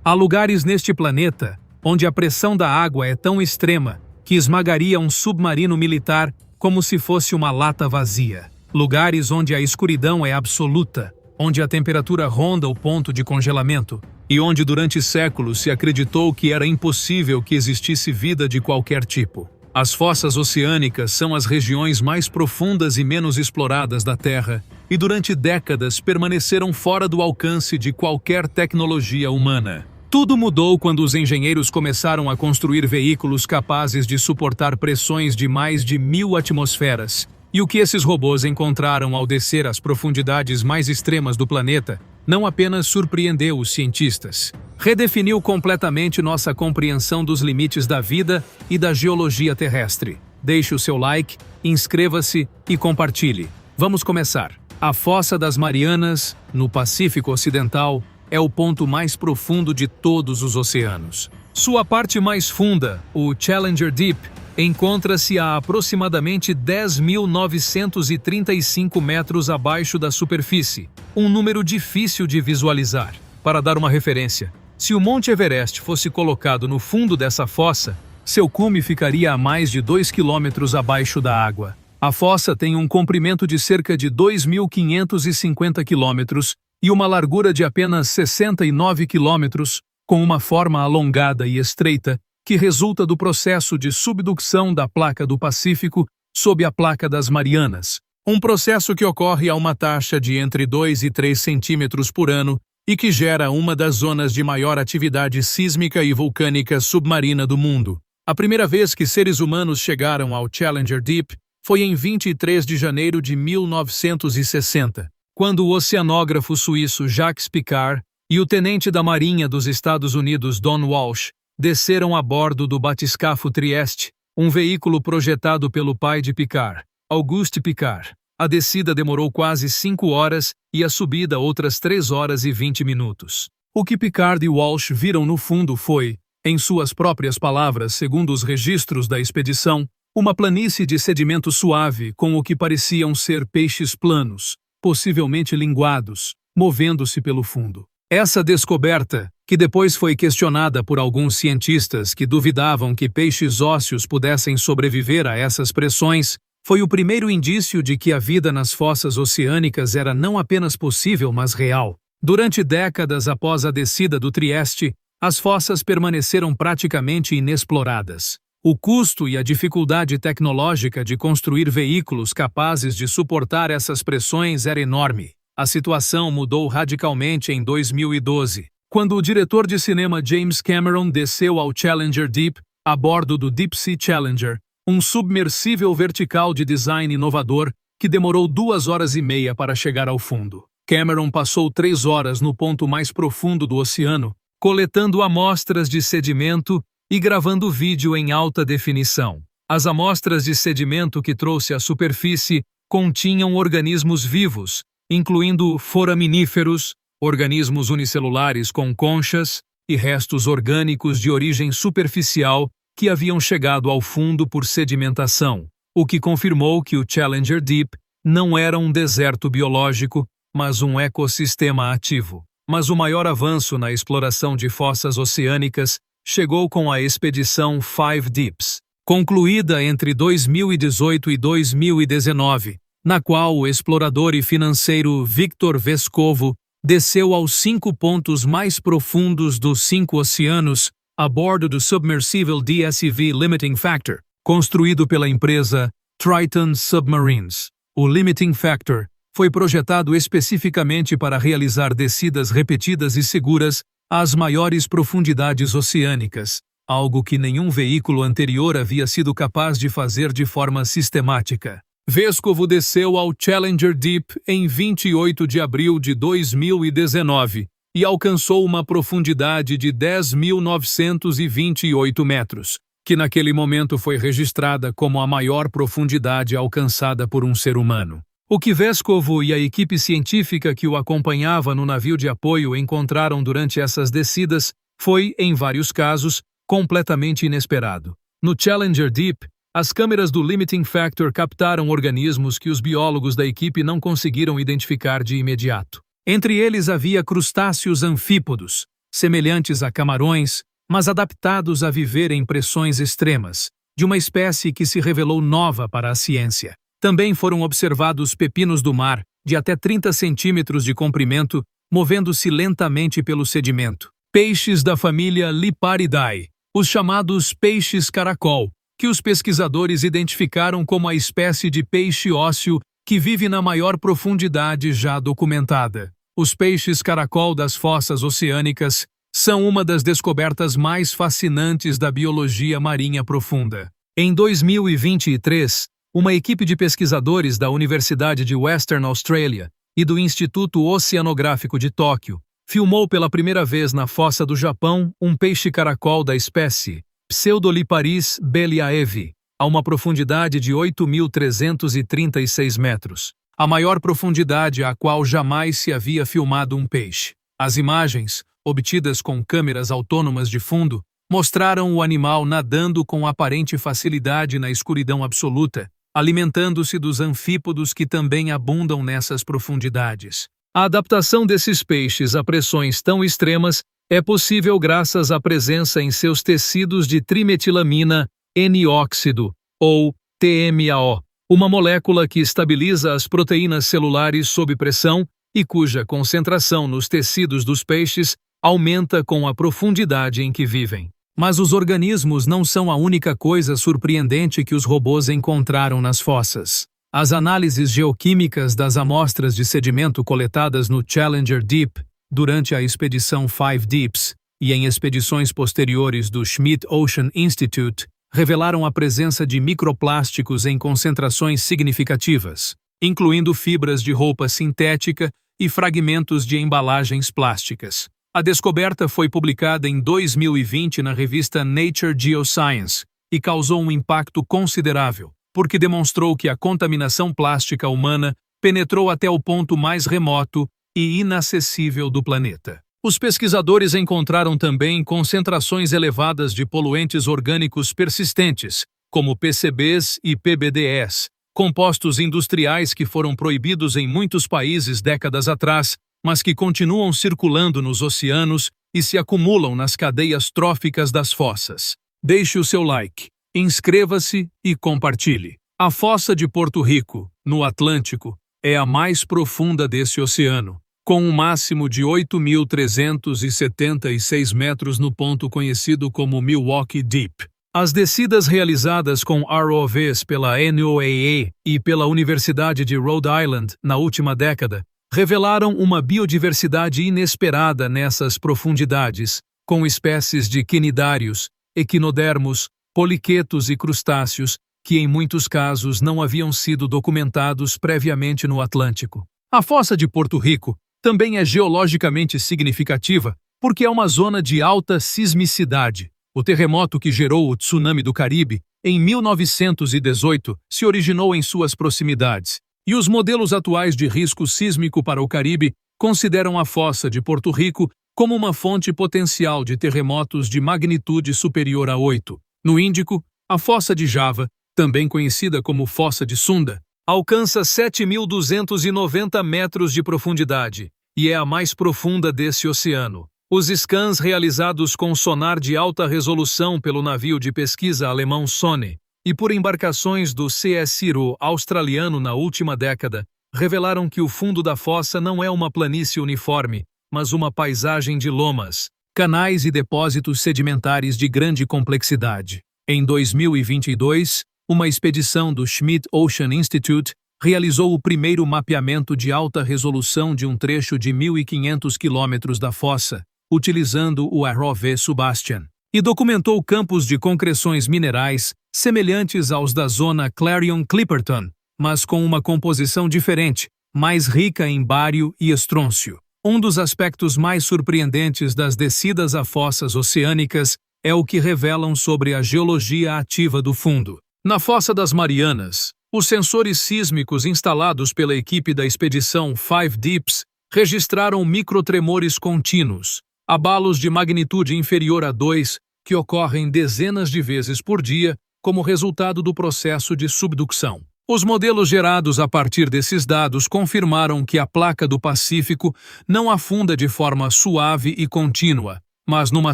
Há lugares neste planeta onde a pressão da água é tão extrema que esmagaria um submarino militar como se fosse uma lata vazia. Lugares onde a escuridão é absoluta, onde a temperatura ronda o ponto de congelamento e onde durante séculos se acreditou que era impossível que existisse vida de qualquer tipo. As fossas oceânicas são as regiões mais profundas e menos exploradas da Terra e durante décadas permaneceram fora do alcance de qualquer tecnologia humana. Tudo mudou quando os engenheiros começaram a construir veículos capazes de suportar pressões de mais de 1000 atmosferas. E o que esses robôs encontraram ao descer às profundidades mais extremas do planeta não apenas surpreendeu os cientistas, redefiniu completamente nossa compreensão dos limites da vida e da geologia terrestre. Deixe o seu like, inscreva-se e compartilhe. Vamos começar. A Fossa das Marianas, no Pacífico Ocidental, é o ponto mais profundo de todos os oceanos. Sua parte mais funda, o Challenger Deep, encontra-se a aproximadamente 10.935 metros abaixo da superfície, um número difícil de visualizar. Para dar uma referência, se o Monte Everest fosse colocado no fundo dessa fossa, seu cume ficaria a mais de 2 quilômetros abaixo da água. A fossa tem um comprimento de cerca de 2.550 quilômetros e uma largura de apenas 69 quilômetros, com uma forma alongada e estreita, que resulta do processo de subducção da placa do Pacífico sob a placa das Marianas, um processo que ocorre a uma taxa de entre 2 e 3 centímetros por ano e que gera uma das zonas de maior atividade sísmica e vulcânica submarina do mundo. A primeira vez que seres humanos chegaram ao Challenger Deep foi em 23 de janeiro de 1960, quando o oceanógrafo suíço Jacques Piccard e o tenente da Marinha dos Estados Unidos Don Walsh desceram a bordo do batiscafo Trieste, um veículo projetado pelo pai de Piccard, Auguste Piccard. A descida demorou quase 5 horas e a subida outras 3 horas e 20 minutos. O que Piccard e Walsh viram no fundo foi, em suas próprias palavras, segundo os registros da expedição, uma planície de sedimento suave com o que pareciam ser peixes planos, possivelmente linguados, movendo-se pelo fundo. Essa descoberta, que depois foi questionada por alguns cientistas que duvidavam que peixes ósseos pudessem sobreviver a essas pressões, foi o primeiro indício de que a vida nas fossas oceânicas era não apenas possível, mas real. Durante décadas após a descida do Trieste, as fossas permaneceram praticamente inexploradas. O custo e a dificuldade tecnológica de construir veículos capazes de suportar essas pressões era enorme. A situação mudou radicalmente em 2012, quando o diretor de cinema James Cameron desceu ao Challenger Deep a bordo do Deep Sea Challenger, um submersível vertical de design inovador que demorou 2 horas e meia para chegar ao fundo. Cameron passou 3 horas no ponto mais profundo do oceano, coletando amostras de sedimento e gravando vídeo em alta definição. As amostras de sedimento que trouxe à superfície continham organismos vivos, incluindo foraminíferos, organismos unicelulares com conchas e restos orgânicos de origem superficial que haviam chegado ao fundo por sedimentação, o que confirmou que o Challenger Deep não era um deserto biológico, mas um ecossistema ativo. Mas o maior avanço na exploração de fossas oceânicas chegou com a expedição Five Deeps, concluída entre 2018 e 2019, na qual o explorador e financeiro Victor Vescovo desceu aos 5 pontos mais profundos dos 5 oceanos a bordo do Submersible DSV Limiting Factor, construído pela empresa Triton Submarines. O Limiting Factor foi projetado especificamente para realizar descidas repetidas e seguras às maiores profundidades oceânicas, algo que nenhum veículo anterior havia sido capaz de fazer de forma sistemática. Vescovo desceu ao Challenger Deep em 28 de abril de 2019 e alcançou uma profundidade de 10.928 metros, que naquele momento foi registrada como a maior profundidade alcançada por um ser humano. O que Vescovo e a equipe científica que o acompanhava no navio de apoio encontraram durante essas descidas foi, em vários casos, completamente inesperado. No Challenger Deep, as câmeras do Limiting Factor captaram organismos que os biólogos da equipe não conseguiram identificar de imediato. Entre eles havia crustáceos anfípodos, semelhantes a camarões, mas adaptados a viver em pressões extremas, de uma espécie que se revelou nova para a ciência. Também foram observados pepinos do mar, de até 30 centímetros de comprimento, movendo-se lentamente pelo sedimento. Peixes da família Liparidae, os chamados peixes caracol, que os pesquisadores identificaram como a espécie de peixe ósseo que vive na maior profundidade já documentada. Os peixes caracol das fossas oceânicas são uma das descobertas mais fascinantes da biologia marinha profunda. Em 2023, uma equipe de pesquisadores da Universidade de Western Australia e do Instituto Oceanográfico de Tóquio filmou pela primeira vez na fossa do Japão um peixe caracol da espécie Pseudoliparis belliaevi, a uma profundidade de 8.336 metros, a maior profundidade a qual jamais se havia filmado um peixe. As imagens, obtidas com câmeras autônomas de fundo, mostraram o animal nadando com aparente facilidade na escuridão absoluta, alimentando-se dos anfípodos que também abundam nessas profundidades. A adaptação desses peixes a pressões tão extremas é possível graças à presença em seus tecidos de trimetilamina N-óxido, ou TMAO, uma molécula que estabiliza as proteínas celulares sob pressão e cuja concentração nos tecidos dos peixes aumenta com a profundidade em que vivem. Mas os organismos não são a única coisa surpreendente que os robôs encontraram nas fossas. As análises geoquímicas das amostras de sedimento coletadas no Challenger Deep durante a expedição Five Deeps e em expedições posteriores do Schmidt Ocean Institute revelaram a presença de microplásticos em concentrações significativas, incluindo fibras de roupa sintética e fragmentos de embalagens plásticas. A descoberta foi publicada em 2020 na revista Nature Geoscience e causou um impacto considerável, porque demonstrou que a contaminação plástica humana penetrou até o ponto mais remoto e inacessível do planeta. Os pesquisadores encontraram também concentrações elevadas de poluentes orgânicos persistentes, como PCBs e PBDEs, compostos industriais que foram proibidos em muitos países décadas atrás, mas que continuam circulando nos oceanos e se acumulam nas cadeias tróficas das fossas. Deixe o seu like, inscreva-se e compartilhe. A fossa de Porto Rico, no Atlântico, é a mais profunda desse oceano, com um máximo de 8.376 metros no ponto conhecido como Milwaukee Deep. As descidas realizadas com ROVs pela NOAA e pela Universidade de Rhode Island na última década revelaram uma biodiversidade inesperada nessas profundidades, com espécies de quinidários, equinodermos, poliquetos e crustáceos que em muitos casos não haviam sido documentados previamente no Atlântico. A fossa de Porto Rico também é geologicamente significativa porque é uma zona de alta sismicidade. O terremoto que gerou o tsunami do Caribe, em 1918, se originou em suas proximidades, e os modelos atuais de risco sísmico para o Caribe consideram a fossa de Porto Rico como uma fonte potencial de terremotos de magnitude superior a 8. No Índico, a fossa de Java, também conhecida como fossa de Sunda, alcança 7.290 metros de profundidade e é a mais profunda desse oceano. Os scans realizados com sonar de alta resolução pelo navio de pesquisa alemão Sonne e por embarcações do CSIRO australiano na última década revelaram que o fundo da fossa não é uma planície uniforme, mas uma paisagem de lomas, canais e depósitos sedimentares de grande complexidade. Em 2022, uma expedição do Schmidt Ocean Institute realizou o primeiro mapeamento de alta resolução de um trecho de 1.500 quilômetros da fossa, utilizando o ROV Sebastian, e documentou campos de concreções minerais semelhantes aos da zona Clarion-Clipperton, mas com uma composição diferente, mais rica em bário e estrôncio. Um dos aspectos mais surpreendentes das descidas a fossas oceânicas é o que revelam sobre a geologia ativa do fundo. Na Fossa das Marianas, os sensores sísmicos instalados pela equipe da expedição Five Deeps registraram microtremores contínuos, abalos de magnitude inferior a 2, que ocorrem dezenas de vezes por dia como resultado do processo de subducção. Os modelos gerados a partir desses dados confirmaram que a placa do Pacífico não afunda de forma suave e contínua, mas numa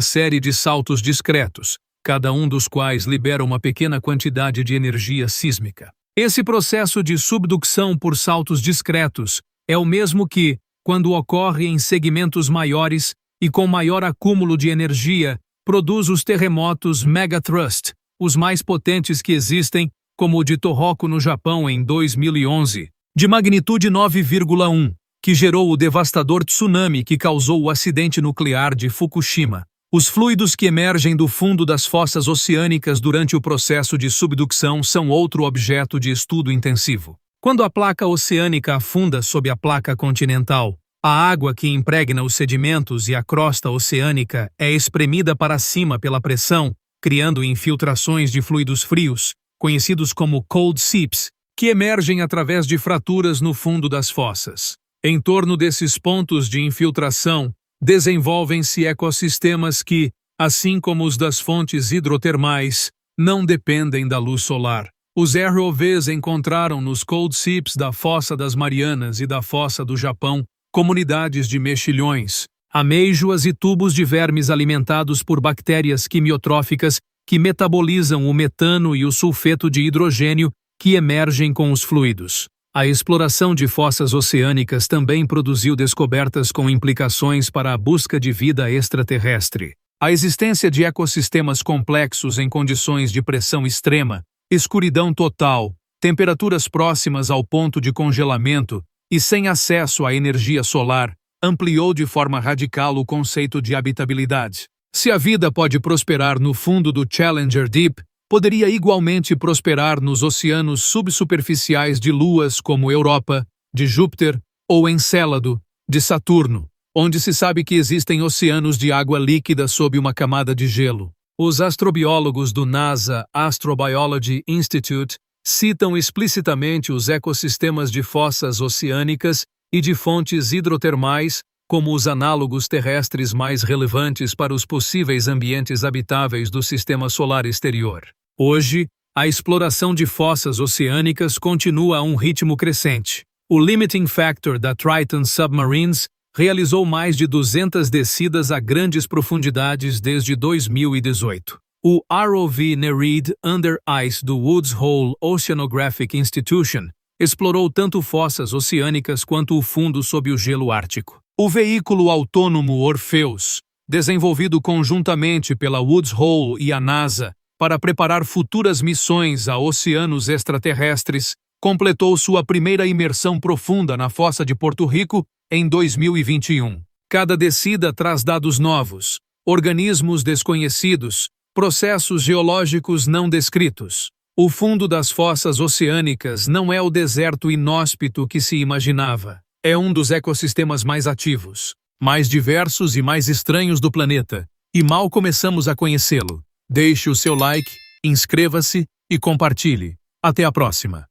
série de saltos discretos, cada um dos quais libera uma pequena quantidade de energia sísmica. Esse processo de subducção por saltos discretos é o mesmo que, quando ocorre em segmentos maiores e com maior acúmulo de energia, produz os terremotos megathrust, os mais potentes que existem, como o de Tohoku no Japão em 2011, de magnitude 9,1, que gerou o devastador tsunami que causou o acidente nuclear de Fukushima. Os fluidos que emergem do fundo das fossas oceânicas durante o processo de subducção são outro objeto de estudo intensivo. Quando a placa oceânica afunda sob a placa continental, a água que impregna os sedimentos e a crosta oceânica é espremida para cima pela pressão, criando infiltrações de fluidos frios, conhecidos como cold seeps, que emergem através de fraturas no fundo das fossas. Em torno desses pontos de infiltração, desenvolvem-se ecossistemas que, assim como os das fontes hidrotermais, não dependem da luz solar. Os ROVs encontraram nos cold seeps da Fossa das Marianas e da Fossa do Japão comunidades de mexilhões, amêijoas e tubos de vermes alimentados por bactérias quimiotróficas que metabolizam o metano e o sulfeto de hidrogênio que emergem com os fluidos. A exploração de fossas oceânicas também produziu descobertas com implicações para a busca de vida extraterrestre. A existência de ecossistemas complexos em condições de pressão extrema, escuridão total, temperaturas próximas ao ponto de congelamento e sem acesso à energia solar, ampliou de forma radical o conceito de habitabilidade. Se a vida pode prosperar no fundo do Challenger Deep, poderia igualmente prosperar nos oceanos subsuperficiais de luas como Europa, de Júpiter ou Encélado, de Saturno, onde se sabe que existem oceanos de água líquida sob uma camada de gelo. Os astrobiólogos do NASA Astrobiology Institute citam explicitamente os ecossistemas de fossas oceânicas e de fontes hidrotermais como os análogos terrestres mais relevantes para os possíveis ambientes habitáveis do sistema solar exterior. Hoje, a exploração de fossas oceânicas continua a um ritmo crescente. O Limiting Factor da Triton Submarines realizou mais de 200 descidas a grandes profundidades desde 2018. O ROV Nereid Under Ice do Woods Hole Oceanographic Institution explorou tanto fossas oceânicas quanto o fundo sob o gelo ártico. O veículo autônomo Orpheus, desenvolvido conjuntamente pela Woods Hole e a NASA para preparar futuras missões a oceanos extraterrestres, completou sua primeira imersão profunda na fossa de Porto Rico em 2021. Cada descida traz dados novos, organismos desconhecidos, processos geológicos não descritos. O fundo das fossas oceânicas não é o deserto inóspito que se imaginava. É um dos ecossistemas mais ativos, mais diversos e mais estranhos do planeta, e mal começamos a conhecê-lo. Deixe o seu like, inscreva-se e compartilhe. Até a próxima!